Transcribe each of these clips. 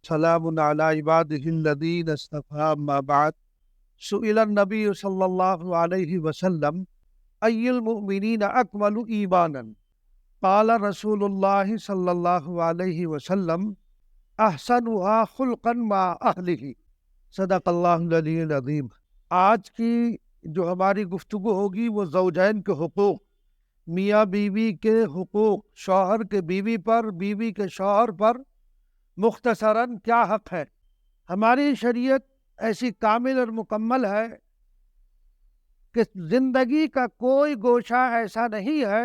سلام علی عباده الذین اصطفى اما بعد سئل النبی صلی اللہ علیہ وسلم ای المؤمنین اکمل ایمانا قال رسول اللہ صلی اللہ علیہ وسلم احسنها خلقا مع اہلہ صدق اللہ العلی العظیم۔ آج کی جو ہماری گفتگو ہوگی وہ زوجین کے حقوق، میاں بیوی کے حقوق، شوہر کے بیوی پر، بیوی کے شوہر پر مختصراً کیا حق ہے۔ ہماری شریعت ایسی کامل اور مکمل ہے کہ زندگی کا کوئی گوشہ ایسا نہیں ہے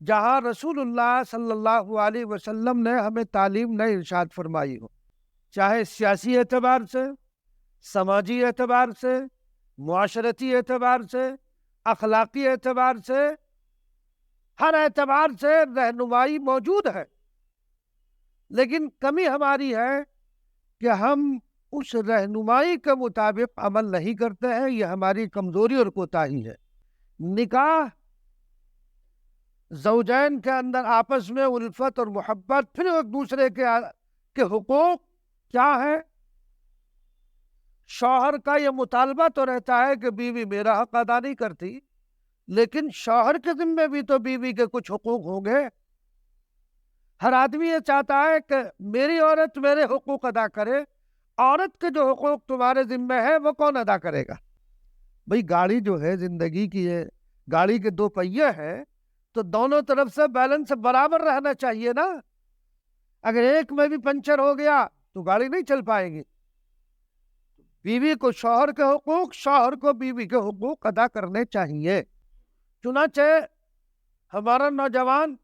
جہاں رسول اللہ صلی اللہ علیہ وسلم نے ہمیں تعلیم نہ ارشاد فرمائی ہو، چاہے سیاسی اعتبار سے، سماجی اعتبار سے، معاشرتی اعتبار سے، اخلاقی اعتبار سے، ہر اعتبار سے رہنمائی موجود ہے، لیکن کمی ہماری ہے کہ ہم اس رہنمائی کے مطابق عمل نہیں کرتے ہیں۔ یہ ہماری کمزوری اور کوتاہی ہے۔ نکاح زوجین کے اندر آپس میں الفت اور محبت، پھر ایک دوسرے کے حقوق کیا ہے؟ شوہر کا یہ مطالبہ تو رہتا ہے کہ بیوی میرا حق ادا نہیں کرتی، لیکن شوہر کے ذمے بھی تو بیوی کے کچھ حقوق ہوں گے۔ ہر آدمی یہ چاہتا ہے کہ میری عورت میرے حقوق ادا کرے، عورت کے جو حقوق تمہارے ذمہ ہے وہ کون ادا کرے گا؟ بھئی گاڑی جو ہے زندگی کی ہے، گاڑی کے دو پہیے ہیں تو دونوں طرف سے بیلنس برابر رہنا چاہیے نا۔ اگر ایک میں بھی پنچر ہو گیا تو گاڑی نہیں چل پائے گی۔ بیوی کو شوہر کے حقوق، شوہر کو بیوی کے حقوق ادا کرنے چاہیے۔ چنانچہ ہمارا نوجوان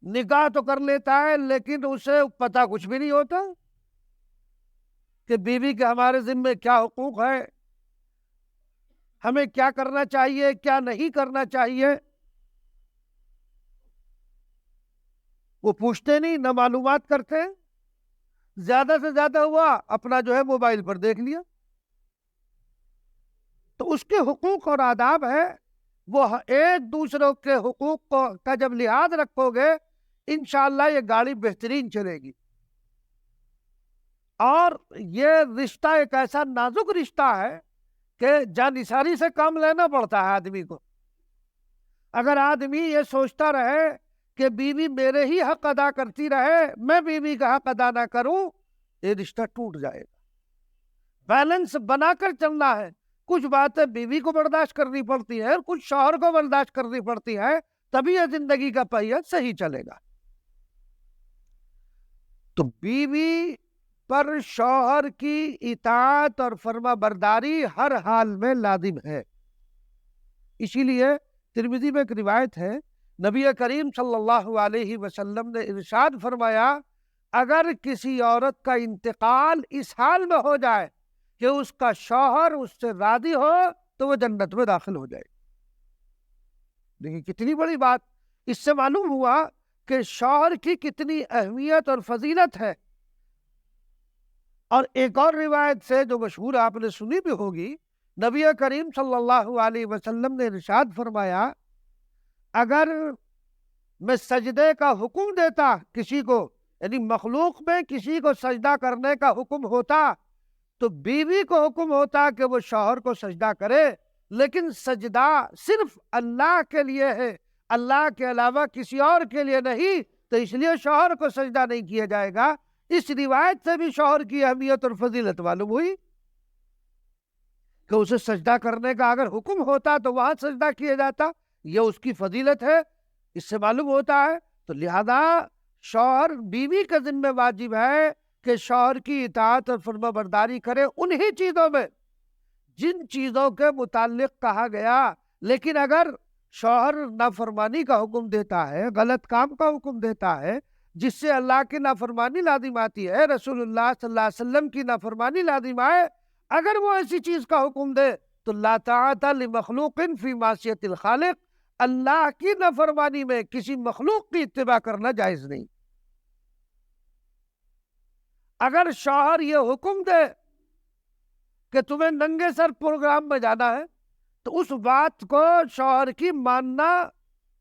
نکاح تو کر لیتا ہے لیکن اسے پتہ کچھ بھی نہیں ہوتا کہ بیوی کے ہمارے ذمہ کیا حقوق ہے، ہمیں کیا کرنا چاہیے، کیا نہیں کرنا چاہیے۔ وہ پوچھتے نہیں، نہ معلومات کرتے، زیادہ سے زیادہ ہوا اپنا جو ہے موبائل پر دیکھ لیا۔ تو اس کے حقوق اور آداب ہے، وہ ایک دوسرے کے حقوق کا جب لحاظ رکھو گے انشاءاللہ یہ گاڑی بہترین چلے گی۔ اور یہ رشتہ ایک ایسا نازک رشتہ ہے کہ جانثاری سے کام لینا پڑتا ہے آدمی کو۔ اگر آدمی یہ سوچتا رہے کہ بیوی میرے ہی حق ادا کرتی رہے، میں بیوی کا حق ادا نہ کروں، یہ رشتہ ٹوٹ جائے گا۔ بیلنس بنا کر چلنا ہے۔ کچھ باتیں بیوی کو برداشت کرنی پڑتی ہے، کچھ شوہر کو برداشت کرنی پڑتی ہے، تبھی یہ زندگی کا پہیہ صحیح چلے گا۔ تو بیوی پر شوہر کی اطاعت اور فرما برداری ہر حال میں لازم ہے۔ اسی لیے ترمذی میں ایک روایت ہے، نبی کریم صلی اللہ علیہ وسلم نے ارشاد فرمایا، اگر کسی عورت کا انتقال اس حال میں ہو جائے کہ اس کا شوہر اس سے راضی ہو تو وہ جنت میں داخل ہو جائے۔ دیکھیں کتنی بڑی بات، اس سے معلوم ہوا کہ شوہر کی کتنی اہمیت اور فضیلت ہے۔ اور ایک اور روایت سے جو مشہور آپ نے سنی بھی ہوگی، نبی کریم صلی اللہ علیہ وسلم نے ارشاد فرمایا، اگر میں سجدے کا حکم دیتا کسی کو، یعنی مخلوق میں کسی کو سجدہ کرنے کا حکم ہوتا تو بیوی کو حکم ہوتا کہ وہ شوہر کو سجدہ کرے، لیکن سجدہ صرف اللہ کے لیے ہے، اللہ کے علاوہ کسی اور کے لیے نہیں، تو اس لیے شوہر کو سجدہ نہیں کیا جائے گا۔ اس روایت سے بھی شوہر کی اہمیت اور فضیلت معلوم ہوئی کہ اسے سجدہ کرنے کا اگر حکم ہوتا تو وہاں سجدہ کیا جاتا، یہ اس کی فضیلت ہے، اس سے معلوم ہوتا ہے۔ تو لہذا شوہر بیوی کے ذمہ واجب ہے کہ شوہر کی اطاعت اور فرما برداری کرے انہی چیزوں میں جن چیزوں کے متعلق کہا گیا۔ لیکن اگر شوہر نافرمانی کا حکم دیتا ہے، غلط کام کا حکم دیتا ہے، جس سے اللہ کی نافرمانی لازم آتی ہے، رسول اللہ صلی اللہ علیہ وسلم کی نافرمانی لازم آئے، اگر وہ ایسی چیز کا حکم دے تو لا طاعت لمخلوق فی معصیت الخالق، اللہ کی نافرمانی میں کسی مخلوق کی اتباع کرنا جائز نہیں۔ اگر شوہر یہ حکم دے کہ تمہیں ننگے سر پروگرام میں جانا ہے تو اس بات کو شوہر کی ماننا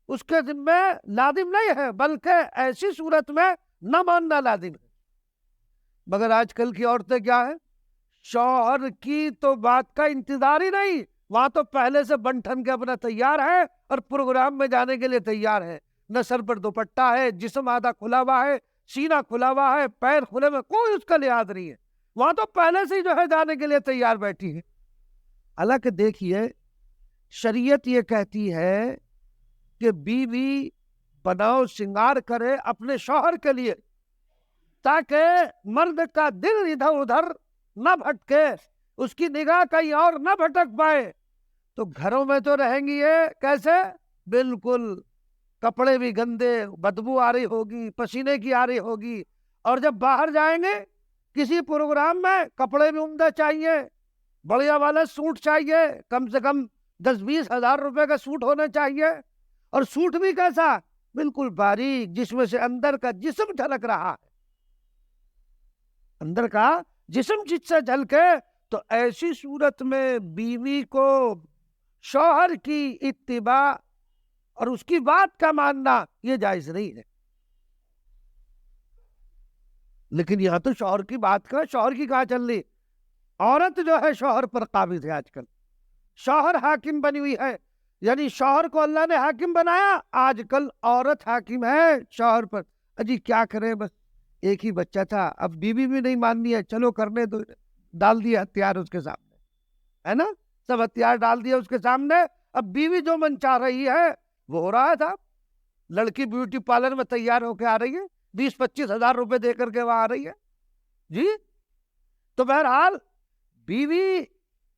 اس کے ذمہ لازم نہیں ہے، بلکہ ایسی صورت میں نہ ماننا لازم ہے۔ مگر آج کل کی عورتیں کیا ہے، شوہر کی تو بات کا انتظار ہی نہیں، وہاں تو پہلے سے بن ٹھن کے اپنا تیار ہے اور پروگرام میں جانے کے لیے تیار ہے، نہ سر پر دوپٹہ ہے، جسم آدھا کھلا ہوا ہے، سینہ کھلا ہوا ہے، پیر کھلے ہوئے، کوئی اس کا لحاظ نہیں ہے، وہاں تو پہلے سے ہی جو ہے جانے کے لیے تیار بیٹھی ہے۔ حالانکہ دیکھیے شریعت یہ کہتی ہے کہ بیوی بناؤ سنگار کرے اپنے شوہر کے لیے، تاکہ مرد کا دل ادھر ادھر نہ بھٹکے، اس کی نگاہ کہیں اور نہ بھٹک پائے۔ تو گھروں میں تو رہیں گی یہ کیسے؟ بالکل کپڑے بھی گندے، بدبو آ رہی ہوگی، پسینے کی آ رہی ہوگی، اور جب باہر جائیں گے کسی پروگرام میں کپڑے بھی عمدہ چاہیے، بڑھیا والا سوٹ چاہیے، کم سے کم 10-20 ہزار روپے کا سوٹ ہونا چاہیے، اور سوٹ بھی کیسا؟ بالکل باریک، جس میں سے اندر کا جسم جھلک رہا ہے، اندر کا جسم جس سے جھلکے۔ تو ایسی صورت میں بیوی کو شوہر کی اتباع اور اس کی بات کا ماننا یہ جائز نہیں ہے۔ لیکن یہاں تو شوہر کی بات کا، شوہر کی کہاں چل رہی؟ عورت جو ہے شوہر پر قابض ہے، آج کل شوہر حاکم بنی ہوئی ہے، یعنی شوہر کو اللہ نے حاکم بنایا، آج کل عورت حاکم ہے شوہر پر۔ اجی کیا کرے، بس ایک ہی بچہ تھا، اب بیوی بھی نہیں ماننی ہے، چلو کرنے دو، ڈال دیا ہتھیار اس کے سامنے، ہے نا، سب ہتھیار ڈال دیا اس کے سامنے، اب بیوی جو من چاہ رہی ہے وہ ہو رہا تھا۔ لڑکی بیوٹی پارلر میں تیار ہو کے آ رہی ہے، 20-25 ہزار روپے دے کر کے وہاں آ رہی ہے جی۔ تو بہرحال بیوی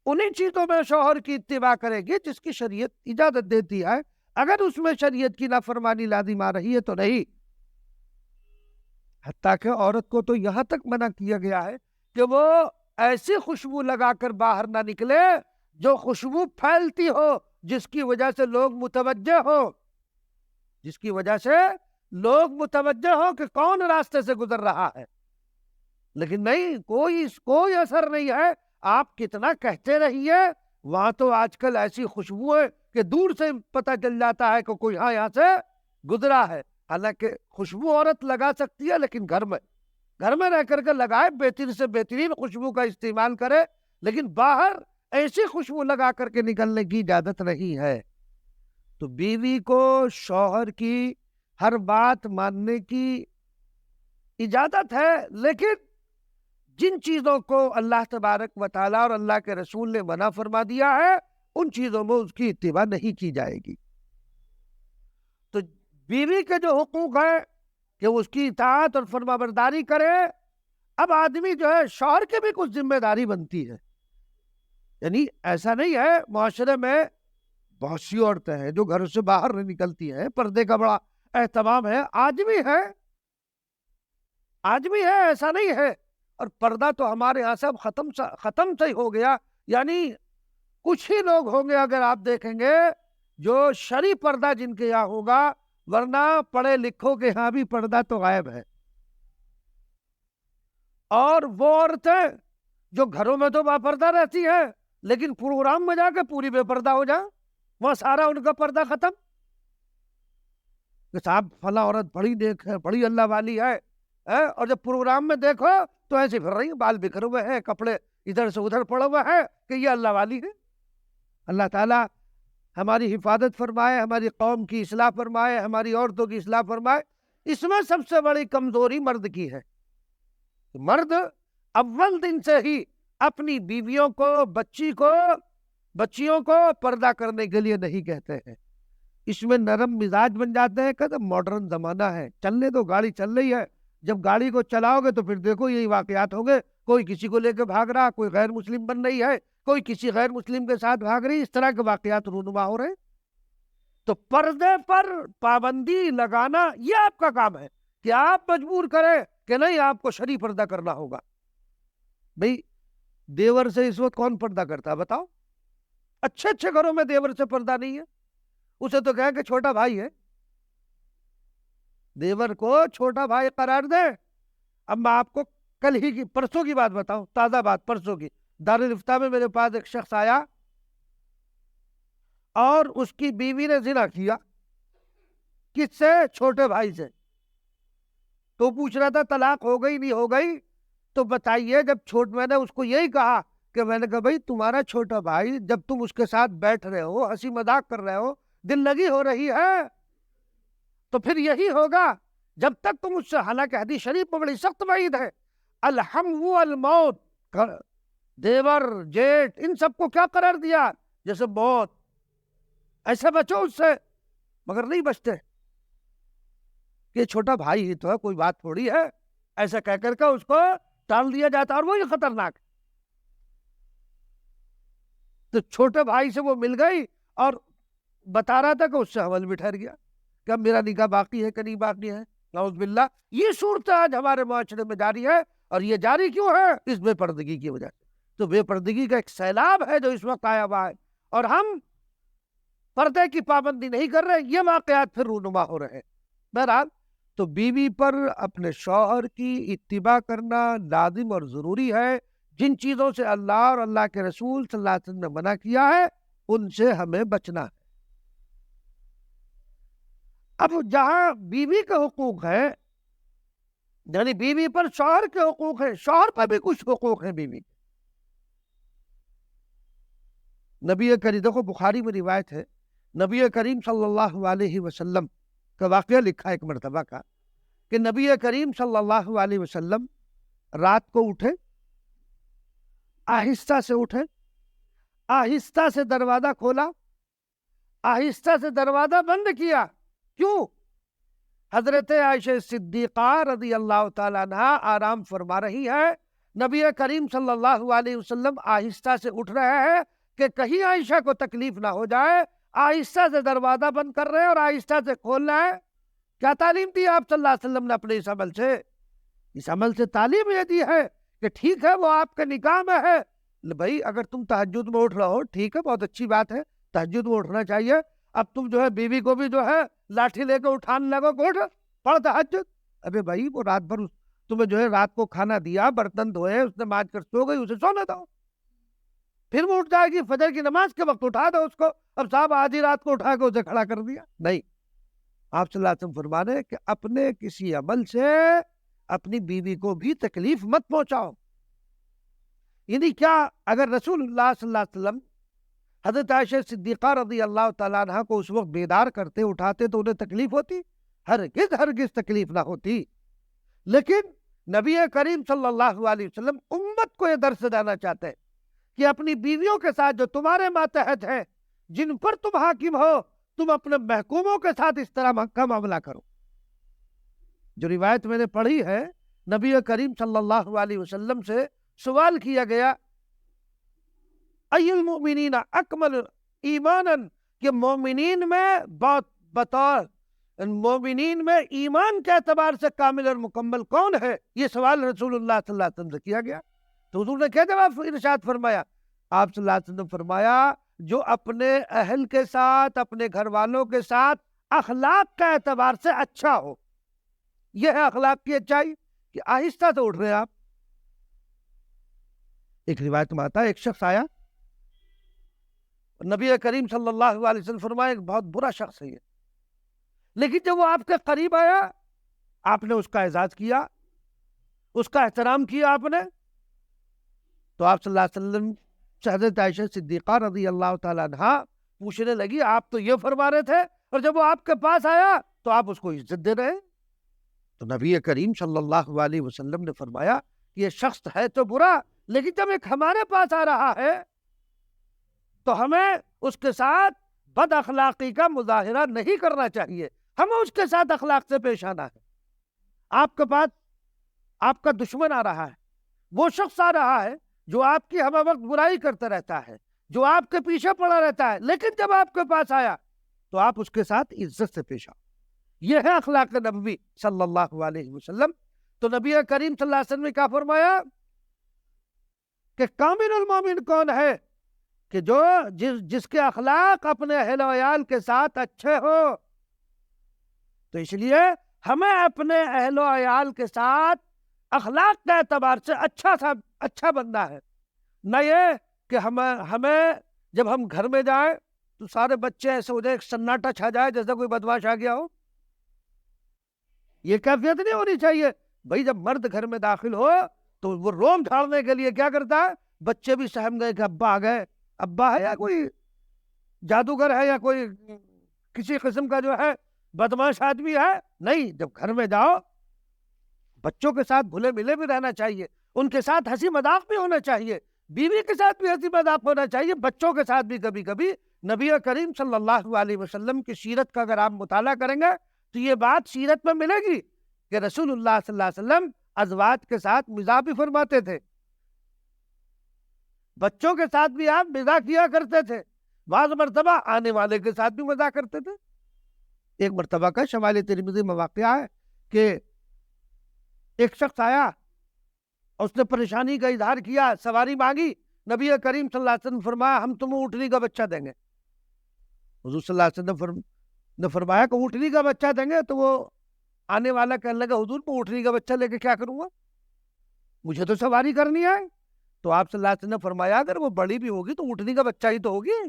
انہی چیزوں میں شوہر کی اتباع کرے گی جس کی شریعت اجازت دیتی ہے، اگر اس میں شریعت کی نافرمانی لازم آ رہی ہے تو نہیں۔ حتیٰ کہ عورت کو تو یہاں تک منع کیا گیا ہے کہ وہ ایسی خوشبو لگا کر باہر نہ نکلے جو خوشبو پھیلتی ہو، جس کی وجہ سے لوگ متوجہ ہو، جس کی وجہ سے لوگ متوجہ ہو کہ کون راستے سے گزر رہا ہے۔ لیکن نہیں، کوئی اثر نہیں ہے، آپ کتنا کہتے رہیے، وہاں تو آج کل ایسی خوشبو ہے کہ دور سے پتہ چل جاتا ہے کہ کوئی یہاں سے گزرا ہے۔ حالانکہ خوشبو عورت لگا سکتی ہے، لیکن گھر میں رہ کر کے لگائے، بہترین سے بہترین خوشبو کا استعمال کرے، لیکن باہر ایسی خوشبو لگا کر کے نکلنے کی اجازت نہیں ہے۔ تو بیوی کو شوہر کی ہر بات ماننے کی اجازت ہے، لیکن جن چیزوں کو اللہ تبارک و تعالیٰ اور اللہ کے رسول نے منع فرما دیا ہے، ان چیزوں میں اس کی اتباع نہیں کی جائے گی۔ تو بیوی کے جو حقوق ہے کہ اس کی اطاعت اور فرما برداری کرے، اب آدمی جو ہے شوہر کے بھی کچھ ذمہ داری بنتی ہے، یعنی ایسا نہیں ہے، معاشرے میں بہت سی عورتیں ہیں جو گھر سے باہر نہیں نکلتی ہیں، پردے کا بڑا اہتمام ہے، آج بھی ہے، ایسا نہیں ہے، اور پردہ تو ہمارے یہاں سے اب ختم سے ہو گیا، یعنی کچھ ہی لوگ ہوں گے اگر آپ دیکھیں گے جو شرعی پردہ جن کے یہاں ہوگا، ورنہ پڑھے لکھوں کے یہاں بھی پردہ تو غائب ہے۔ اور وہ عورتیں جو گھروں میں تو باپردہ رہتی ہیں، لیکن پروگرام میں جا کے پوری بے پردہ ہو جائے، وہ سارا ان کا پردہ ختم، کہ صاحب فلاں عورت بڑی نیک ہے، بڑی اللہ والی ہے، اور جب پروگرام میں دیکھو تو ایسے پھر رہی ہیں، بال بکھرے ہوئے ہیں، کپڑے ادھر سے ادھر پڑے ہوئے ہیں، کہ یہ اللہ والی ہے۔ اللہ تعالیٰ ہماری حفاظت فرمائے، ہماری قوم کی اصلاح فرمائے، ہماری عورتوں کی اصلاح فرمائے۔ اس میں سب سے بڑی کمزوری مرد کی ہے۔ مرد اول دن سے ہی اپنی بیویوں کو، بچیوں کو پردہ کرنے کے لیے نہیں کہتے ہیں، اس میں نرم مزاج بن جاتے ہیں، کہتے ماڈرن زمانہ ہے، چلنے دو، گاڑی چل رہی ہے، جب گاڑی کو چلاؤ گے تو پھر دیکھو یہی واقعات ہوں گے، کوئی کسی کو لے کے بھاگ رہا، کوئی غیر مسلم بن رہی ہے، کوئی کسی غیر مسلم کے ساتھ بھاگ رہی، اس طرح کے واقعات رونما ہو رہے ہیں۔ تو پردے پر پابندی لگانا یہ آپ کا کام ہے، کہ آپ مجبور کریں کہ نہیں، آپ کو شرعی پردہ کرنا ہوگا۔ بھئی دیور سے اس وقت کون پردہ کرتا ہے بتاؤ؟ اچھے گھروں میں دیور سے پردہ نہیں ہے، اسے تو کہیں کہ چھوٹا بھائی ہے، دیور کو چھوٹا بھائی قرار دے۔ اب میں آپ کو پرسوں کی بات بتاؤں، تازہ بات، پرسوں کی دارالفتہ میں میرے پاس ایک شخص آیا اور اس کی بیوی نے زنا کیا، کس سے؟ چھوٹے بھائی سے۔ تو پوچھ رہا تھا طلاق ہو گئی نہیں ہو گئی، تو بتائیے جب میں نے اس کو یہی کہا کہ میں نے کہا بھائی تمہارا چھوٹا بھائی جب تم اس کے ساتھ بیٹھ رہے ہو ہنسی مذاق کر رہے ہو دل لگی ہو رہی ہے تو پھر یہی ہوگا جب تک تم اس سے، حالانکہ حدیث شریف میں بڑی سخت وعید ہے، الحم والموت، دیور جیٹ ان سب کو کیا قرار دیا جیسے موت، ایسے بچو اس سے، مگر نہیں بچتے کہ چھوٹا بھائی ہی تو ہے کوئی بات تھوڑی ہے، ایسا کہہ کر کے اس کو ٹال دیا جاتا اور وہی خطرناک۔ تو چھوٹے بھائی سے وہ مل گئی اور بتا رہا تھا کہ اس سے حمل بھی ٹھہر گیا کہ اب میرا نکاح باقی ہے کہ نہیں باقی ہے، نعوذ باللہ۔ یہ صورت آج ہمارے معاشرے میں جاری ہے، اور یہ جاری کیوں ہے؟ اس بے پردگی کی وجہ سے۔ تو بے پردگی کا ایک سیلاب ہے جو اس وقت آیا ہوا ہے، اور ہم پردے کی پابندی نہیں کر رہے، یہ واقعات پھر رونما ہو رہے ہیں۔ بہرحال تو بیوی پر اپنے شوہر کی اتباع کرنا لازم اور ضروری ہے، جن چیزوں سے اللہ اور اللہ کے رسول صلی اللہ علیہ وسلم نے منع کیا ہے ان سے ہمیں بچنا ہے۔ اب جہاں بیوی کے حقوق ہیں، یعنی بیوی پر شوہر کے حقوق ہیں، شوہر پر بھی کچھ حقوق ہیں بیوی کے۔ نبی کریم، دیکھو بخاری میں روایت ہے، نبی کریم صلی اللہ علیہ وسلم کا واقعہ لکھا ایک مرتبہ کا کہ نبی کریم صلی اللہ علیہ وسلم رات کو اٹھے، آہستہ سے اٹھے، آہستہ سے دروازہ کھولا، آہستہ سے دروازہ بند کیا۔ کیوں؟ حضرت عائشہ صدیقہ رضی اللہ تعالیٰ عنہا آرام فرما رہی ہے، نبی کریم صلی اللہ علیہ وسلم آہستہ سے اٹھ رہے ہیں کہ کہیں عائشہ کو تکلیف نہ ہو جائے، آہستہ سے دروازہ بند کر رہے ہیں اور آہستہ سے کھول رہے ہیں۔ کیا تعلیم دی آپ صلی اللہ علیہ وسلم نے اپنے اس عمل سے؟ اس عمل سے تعلیم یہ دی ہے کہ ٹھیک ہے وہ آپ کے نکاح میں ہے، بھائی اگر تم تہجد میں اٹھ رہے ہو ٹھیک ہے، بہت اچھی بات ہے، تہجد میں اٹھنا چاہیے۔ اب تم جو ہے بیوی کو بھی جو ہے لاٹھی لے کے اٹھانے لگو کہ اٹھ پڑھ تہجد۔ ابے بھائی وہ رات بھر تمہیں جو ہے رات کو کھانا دیا، برتن دھوئے، اس نے مانج کر سو گئی، اسے سونے دو، پھر وہ اٹھ جائے گی فجر کی نماز کے وقت، اٹھا دو اس کو۔ اب صاحب آدھی رات کو اٹھا کے اسے کھڑا کر دیا، نہیں۔ آپ صلی اللہ علیہ وسلم فرمانے کہ اپنے کسی عمل سے اپنی بیوی کو بھی تکلیف مت پہنچاؤ۔ یعنی کیا اگر رسول اللہ صلی اللہ علیہ وسلم حضرت عائشہ صدیقہ رضی اللہ تعالیٰ عنہ کو اس وقت بیدار کرتے اٹھاتے تو انہیں تکلیف ہوتی؟ ہرگز تکلیف نہ ہوتی۔ لیکن نبی کریم صلی اللہ علیہ وسلم امت کو یہ درس دینا چاہتے ہیں کہ اپنی بیویوں کے ساتھ جو تمہارے ماتحت ہیں، جن پر تم حاکم ہو، تم اپنے محکوموں کے ساتھ اس طرح کا معاملہ کرو۔ جو روایت میں نے پڑھی ہے، نبی کریم صلی اللہ علیہ وسلم سے سوال کیا گیا، ای المؤمنین اکمل ایمانا، کہ مومنین میں بطور مومنین میں ایمان کے اعتبار سے کامل اور مکمل کون ہے؟ یہ سوال رسول اللہ صلی اللہ علیہ وسلم سے کیا گیا، تو حضور نے کیا جواب ارشاد فرمایا؟ آپ صلی اللہ علیہ وسلم فرمایا جو اپنے اہل کے ساتھ، اپنے گھر والوں کے ساتھ اخلاق کا اعتبار سے اچھا ہو۔ یہ ہے اخلاق کی اچھائی کہ آہستہ سے اٹھ رہے ہیں آپ۔ ایک روایت میں آتا ہے ایک شخص آیا، نبی کریم صلی اللہ علیہ وسلم فرمایا ایک بہت برا شخص ہے یہ، لیکن جب وہ آپ کے قریب آیا آپ نے اس کا اعزاز کیا، اس کا احترام کیا آپ نے، تو آپ صلی اللہ علیہ وسلم سے حضرت عائشہ صدیقہ رضی اللہ تعالیٰ عنہ پوچھنے لگی آپ تو یہ فرما رہے تھے اور جب وہ آپ کے پاس آیا تو آپ اس کو عزت دے رہے ہیں؟ تو نبی کریم صلی اللہ علیہ وسلم نے فرمایا یہ شخص ہے تو برا، لیکن جب ایک ہمارے پاس آ رہا ہے تو ہمیں اس کے ساتھ بد اخلاقی کا مظاہرہ نہیں کرنا چاہیے، ہمیں اس کے ساتھ اخلاق سے پیش آنا ہے۔ آپ کے پاس آپ کا دشمن آ رہا ہے، وہ شخص آ رہا ہے جو آپ کی ہر وقت برائی کرتا رہتا ہے، جو آپ کے پیچھے پڑا رہتا ہے، لیکن جب آپ کے پاس آیا تو آپ اس کے ساتھ عزت سے پیش آؤ۔ یہ ہے اخلاق نبوی صلی اللہ علیہ وسلم۔ تو نبی کریم صلی اللہ علیہ وسلم نے کیا فرمایا کہ کامل المومن کون ہے؟ کہ جو جس کے اخلاق اپنے اہل و عیال کے ساتھ اچھے ہو۔ تو اس لیے ہمیں اپنے اہل و عیال کے ساتھ اخلاق کے اعتبار سے اچھا بندہ ہے، نہ یہ کہ ہمیں جب ہم گھر میں جائیں تو سارے بچے ایسے ہو جائے، ایک سناٹا چھا جائے جیسے کوئی بدماش آ گیا ہو۔ یہ کیفیت نہیں ہونی چاہیے۔ بھائی جب مرد گھر میں داخل ہو تو وہ روم جھاڑنے کے لیے کیا کرتا ہے؟ بچے بھی سہم گئے کہ ابا آ گئے. ابا ہے یا کوئی جادوگر ہے یا کوئی کسی قسم کا جو ہے بدماش آدمی ہے؟ نہیں. جب گھر میں جاؤ بچوں کے ساتھ بھلے ملے بھی رہنا چاہیے, ان کے ساتھ ہنسی مذاق بھی ہونا چاہیے, بیوی کے ساتھ بھی ہنسی مذاق ہونا چاہیے, بچوں کے ساتھ بھی کبھی کبھی. نبی کریم صلی اللہ علیہ وسلم کی سیرت کا اگر آپ مطالعہ کریں گے تو یہ بات سیرت میں ملے گی کہ رسول اللہ صلی اللہ علیہ وسلم ازواج کے ساتھ مزاح بھی فرماتے تھے, بچوں کے ساتھ بھی آپ مزاح کیا کرتے تھے, بعض مرتبہ آنے والے کے ساتھ بھی مزاح کرتے تھے. ایک مرتبہ کا شمال ترمذی میں واقعہ ہے کہ ایک شخص آیا, اس نے پریشانی کا اظہار کیا, سواری مانگی. نبی کریم صلی اللہ علیہ وسلم فرمایا ہم تمہیں اونٹنی کا بچہ دیں گے. حضور صلی اللہ علیہ وسلم نے فرمایا کہ اونٹنی کا بچہ دیں گے. تو وہ آنے والا کہنے لگا حضور میں اونٹنی کا بچہ لے کے کیا کروں گا, مجھے تو سواری کرنی ہے. تو آپ صلی اللہ علیہ وسلم نے فرمایا اگر وہ بڑی بھی ہوگی تو اونٹنی کا بچہ ہی تو ہوگی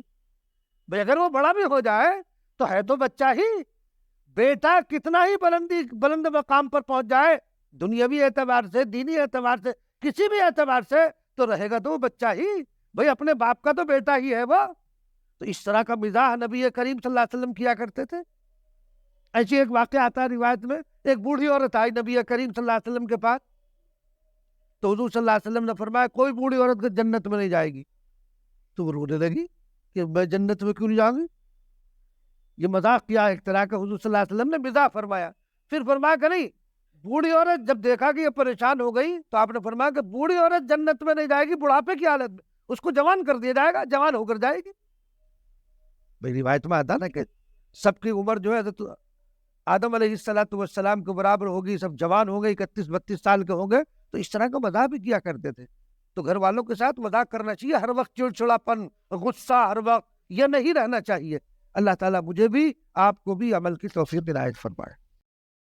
بھائی, اگر وہ بڑا بھی ہو جائے تو ہے تو بچہ ہی. بیٹا کتنا ہی بلند مقام پر پہنچ جائے, دنیاوی اعتبار سے, دینی اعتبار سے, کسی بھی اعتبار سے, تو رہے گا تو وہ بچہ ہی بھائی, اپنے باپ کا تو بیٹا ہی ہے وہ. تو اس طرح کا مزاح نبی کریم صلی اللہ علیہ وسلم کیا کرتے تھے. ایسی ایک واقعہ آتا ہے روایت میں, ایک بوڑھی عورت آئی نبی کریم صلی اللہ علیہ وسلم کے پاس. تو حضور صلی اللہ علیہ وسلم نے فرمایا کوئی بوڑھی عورت جنت میں نہیں جائے گی. تو وہ رونے لگی کہ میں جنت میں کیوں نہیں جاؤں گی, یہ مذاق کیا ایک طرح کا. حضور صلی اللہ علیہ وسلم نے مزاح فرمایا. پھر فرمایا کہ نہیں, بوڑھی عورت جب دیکھا کہ یہ پریشان ہو گئی تو آپ نے فرمایا کہ بوڑھی عورت جنت میں نہیں جائے گی, بڑھاپے کی حالت میں, اس کو جوان کر دیا جائے گا, جوان ہو کر جائے گی. بھائی روایت میں آتا نا کہ سب کی عمر جو ہے حضرت آدم علیہ السلام کے برابر ہوگی, سب جوان ہو گئے, 31-32 سال کے ہوں گے. تو اس طرح کا مزاح بھی کیا کرتے تھے. تو گھر والوں کے ساتھ مذاق کرنا چاہیے, ہر وقت چڑچڑاپن, غصہ ہر وقت, یہ نہیں رہنا چاہیے. اللہ تعالیٰ مجھے بھی آپ کو بھی عمل کی توفیق عنایت فرمائے.